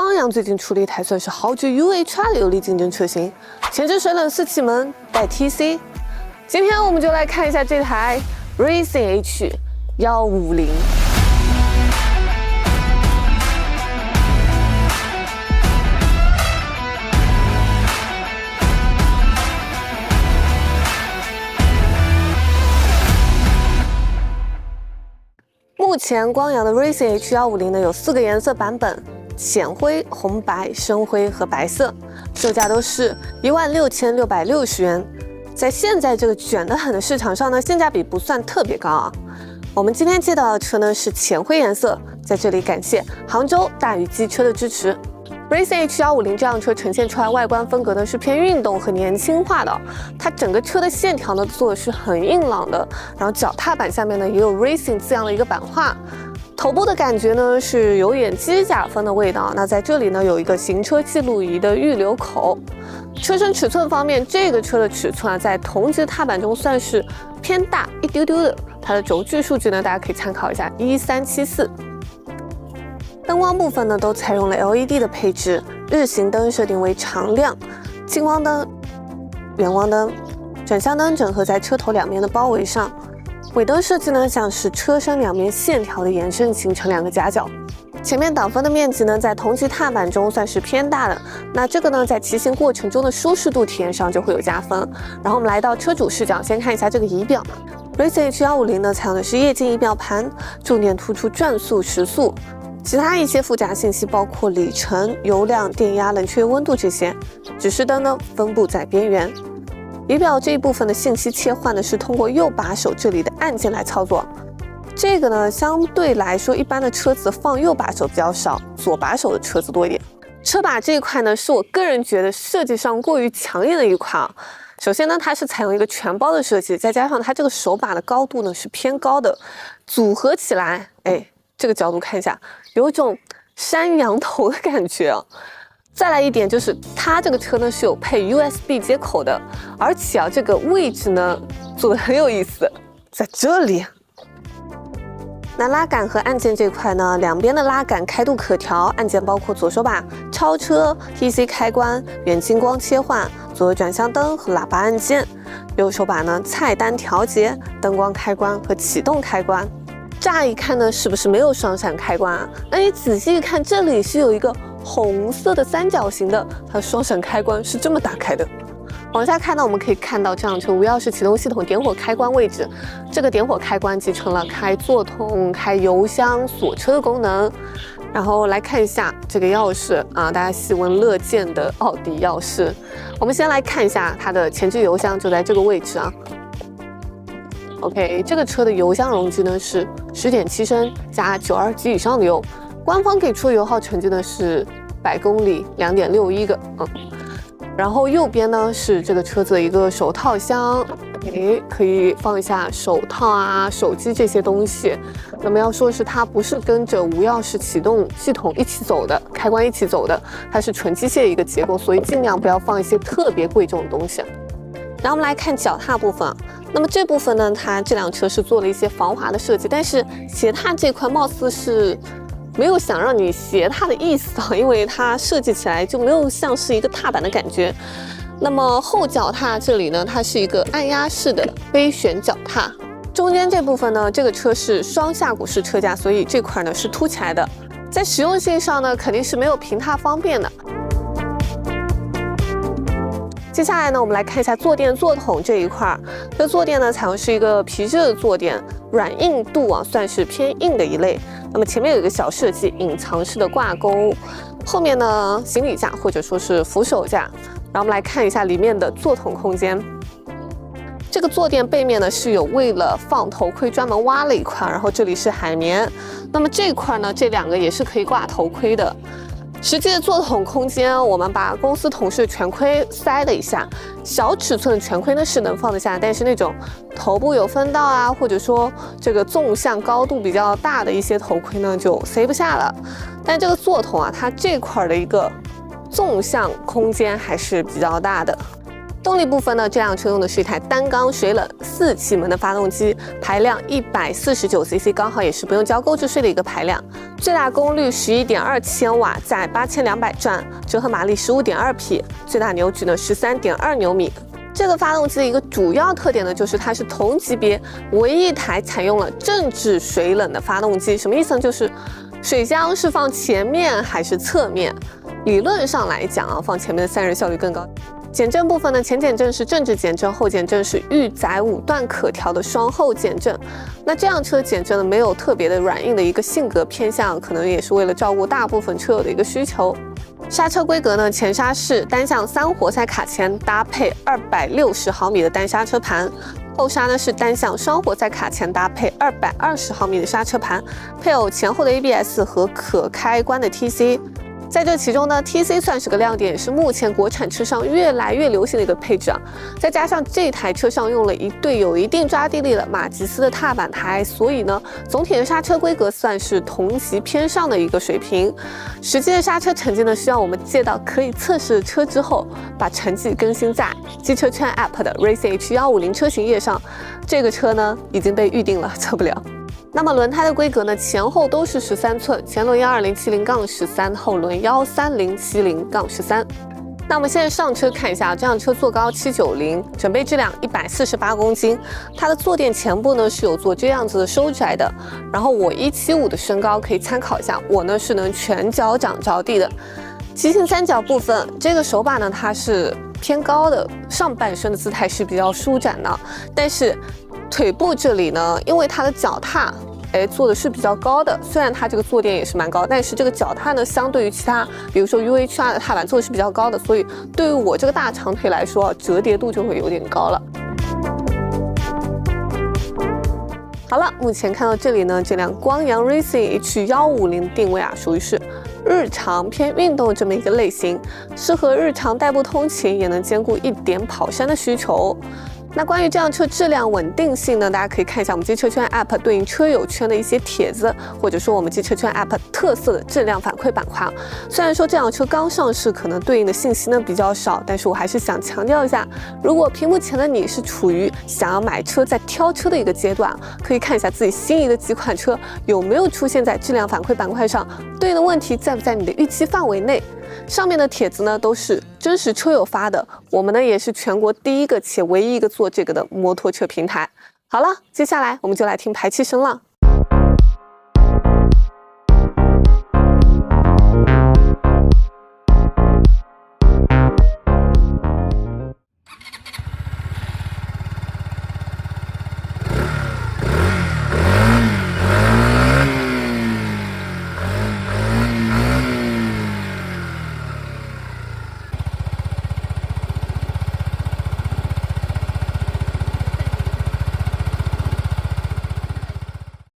光阳最近出了一台算是豪爵 UHR 的有力竞争车型，前置水冷四气门带 TC。今天我们就来看一下这台 Racing H150。目前光阳的 Racing H150呢有4个颜色版本，浅灰、红白、深灰和白色，售价都是16660元。在现在这个卷得很的市场上呢，性价比不算特别高啊。我们今天介绍的车呢是浅灰颜色，在这里感谢杭州大宇机车的支持。Racing H150这辆车呈现出来外观风格呢是偏运动和年轻化的，它整个车的线条呢做的是很硬朗的，然后脚踏板下面呢也有 Racing 字样的一个版画，头部的感觉呢是有点机甲风的味道。那在这里呢有一个行车记录仪的预留口。车身尺寸方面，这个车的尺寸啊在同级踏板中算是偏大一丢丢的，它的轴距数据呢大家可以参考一下1374。灯光部分呢都采用了 LED 的配置，日行灯设定为常亮，近光灯、远光灯、转向灯整合在车头两面的包围上，尾灯设计呢像是车身两面线条的延伸，形成2个夹角。前面挡风的面积呢在同级踏板中算是偏大的，那这个呢在骑行过程中的舒适度体验上就会有加分。然后我们来到车主视角，先看一下这个仪表。Racing H150呢采用的是液晶仪表盘，重点突出转速、时速。其他一些附加信息包括里程、油量、电压、冷却温度这些。指示灯呢分布在边缘。仪表这一部分的信息切换呢是通过右把手这里的按键来操作。这个呢相对来说一般的车子放右把手比较少，左把手的车子多一点。车把这一块呢是我个人觉得设计上过于抢眼的一块啊。首先呢它是采用一个全包的设计，再加上它这个手把的高度呢是偏高的，组合起来这个角度看一下，有一种山羊头的感觉啊。再来一点就是它这个车呢是有配 USB 接口的，而且啊这个位置呢做的很有意思，在这里。那拉杆和按键这块呢，两边的拉杆开度可调，按键包括左手把超车、TC 开关、远近光切换、左右转向灯和喇叭按键；右手把呢菜单调节、灯光开关和启动开关。乍一看呢，是不是没有双闪开关啊？那你仔细一看，这里是有一个红色的三角形的，它的双闪开关是这么打开的。往下看呢，我们可以看到这辆车无钥匙启动系统点火开关位置，这个点火开关集成了开座桶、开油箱、锁车的功能。然后来看一下这个钥匙啊，大家喜闻乐见的奥迪钥匙。我们先来看一下它的前置油箱，就在这个位置啊。OK， 这个车的油箱容积呢是10.7升加92级以上的油，官方给出的油耗成绩呢是100公里2.61个。然后右边呢是这个车子的一个手套箱，可以放一下手套啊、手机这些东西。那么要说的是，它不是跟着无钥匙启动系统一起走的，开关一起走的，它是纯机械一个结构，所以尽量不要放一些特别贵重的东西。然后我们来看脚踏部分，那么这部分呢，它这辆车是做了一些防滑的设计，但是鞋踏这块貌似是没有想让你鞋踏的意思啊，因为它设计起来就没有像是一个踏板的感觉。那么后脚踏这里呢，它是一个按压式的杯旋脚踏。中间这部分呢，这个车是双下鼓式车架，所以这块呢是凸起来的。在实用性上呢，肯定是没有平踏方便的。接下来呢，我们来看一下坐垫坐筒这一块。这坐垫呢，采用是一个皮质的坐垫，软硬度啊算是偏硬的一类。那么前面有一个小设计，隐藏式的挂钩，后面呢行李架或者说是扶手架。然后我们来看一下里面的坐筒空间。这个坐垫背面呢是有为了放头盔专门挖了一块，然后这里是海绵。那么这块呢，这2个也是可以挂头盔的。实际的坐筒空间，我们把公司同事的全盔塞了一下，小尺寸的全盔呢是能放得下，但是那种头部有分道啊，或者说这个纵向高度比较大的一些头盔呢就塞不下了。但这个坐筒啊，它这块的一个纵向空间还是比较大的。动力部分呢，这辆车用的是一台单缸水冷4气门的发动机，排量149cc，刚好也是不用交购置税的一个排量。最大功率11.2千瓦，在8200转，折合马力15.2匹，最大扭矩呢13.2牛米。这个发动机的一个主要特点呢，就是它是同级别唯一一台采用了正制水冷的发动机。什么意思呢？就是水箱是放前面还是侧面？理论上来讲啊，放前面的散热效率更高。减震部分呢，前减震是正制减震，后减震是预载5段可调的双后减震。那这辆车减震呢，没有特别的软硬的一个性格偏向，可能也是为了照顾大部分车友的一个需求。刹车规格呢，前刹是单向3活塞卡钳，搭配260毫米的单刹车盘。后刹呢是单向双活塞卡钳，搭配220毫米的刹车盘，配有前后的 ABS 和可开关的 TC。在这其中呢 ，TC 算是个亮点，也是目前国产车上越来越流行的一个配置啊。再加上这台车上用了一对有一定抓地力的马吉斯的踏板胎，所以呢，总体的刹车规格算是同级偏上的一个水平。实际的刹车成绩呢，需要我们借到可以测试的车之后，把成绩更新在机车圈 App 的 Race H150车型页上。这个车呢已经被预定了，测不了。那么轮胎的规格呢，前后都是13寸，前轮12070-13，后轮13070-13。那我们现在上车看一下，这辆车座高790，整备质量148公斤，它的坐垫前部呢是有做这样子的收窄的。然后我175的身高可以参考一下，我呢是能全脚掌着地的。骑行三角部分，这个手把呢它是偏高的，上半身的姿态是比较舒展的，但是腿部这里呢，因为它的脚踏，做的是比较高的，虽然它这个坐垫也是蛮高，但是这个脚踏呢，相对于其他，比如说 UHR 的踏板做的是比较高的，所以对于我这个大长腿来说，折叠度就会有点高了。好了，目前看到这里呢，这辆光阳 Racing H150定位啊，属于是日常偏运动这么一个类型，适合日常代步通勤，也能兼顾一点跑山的需求。那关于这辆车质量稳定性呢，大家可以看一下我们机车圈 App 对应车友圈的一些帖子，或者说我们机车圈 App 特色的质量反馈板块。虽然说这辆车刚上市，可能对应的信息呢比较少，但是我还是想强调一下，如果屏幕前的你是处于想要买车在挑车的一个阶段，可以看一下自己心仪的几款车有没有出现在质量反馈板块上，对应的问题在不在你的预期范围内。上面的帖子呢都是真实车友发的，我们呢也是全国第一个且唯一一个做这个的摩托车平台。好了，接下来我们就来听排气声了。